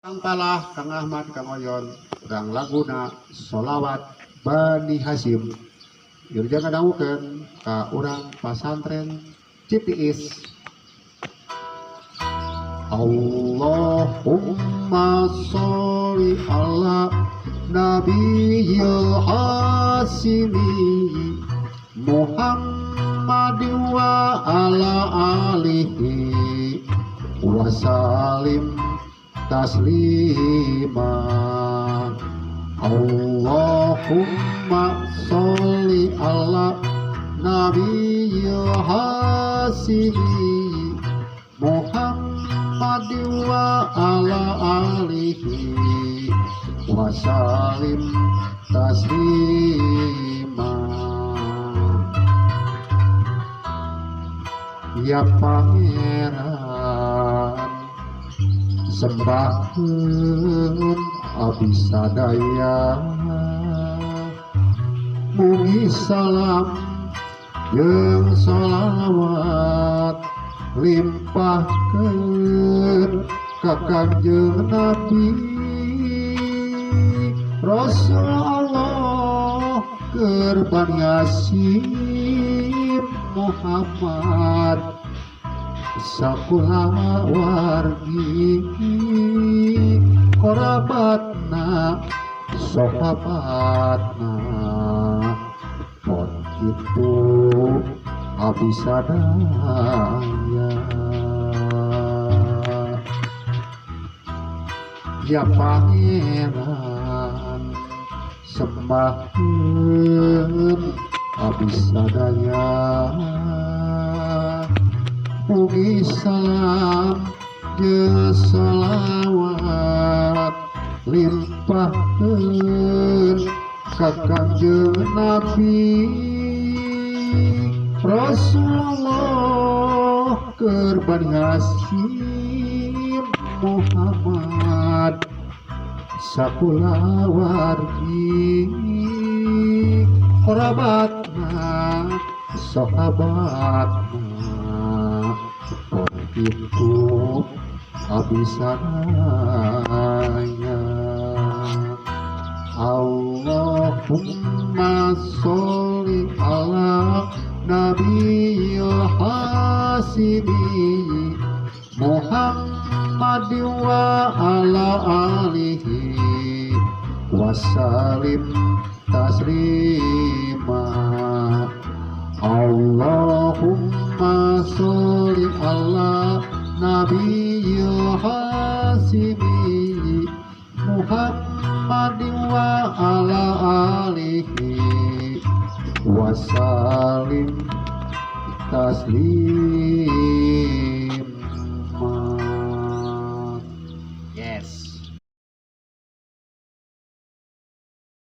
Kang Talah, Kang Ahmad, Kang Oyon, Kang Laguna, Solawat, Bani Hasim, Yurja ngadangukeun ka urang pasantren CPIS. Allahumma sholli ala nabiyil hasimi Muhammadin wa ala alihi wa salim taslima. Allahumma sholli ala nabiyil hasimi Muhammadin wa ala alihi wa salim taslima. Ya Pangeran sembahkeun abdi sadaya, mugi salam jeung sholawat limpahkeun ka Kangjeng Nabi Rasulullah keur Bani Hasim Muhammad sakula wargi korabatna sahabatna pon kitu abdi sadaya. Ya Pangeran sembahkeun abdi sadaya, mugi salam jeung sholawat limpahkeun ka Kangjeng Nabi Rasulullah keur Bani Hasim Muhammad sakula wargi korabatna sahabatna itu abdi sadaya. Allahumma sholli ala nabiyil hasimi Muhammadin wa ala alihi wa salim taslima. Allahumma sholli ala nabiyil hasimi Muhammadin wa ala alihi wa salim taslim.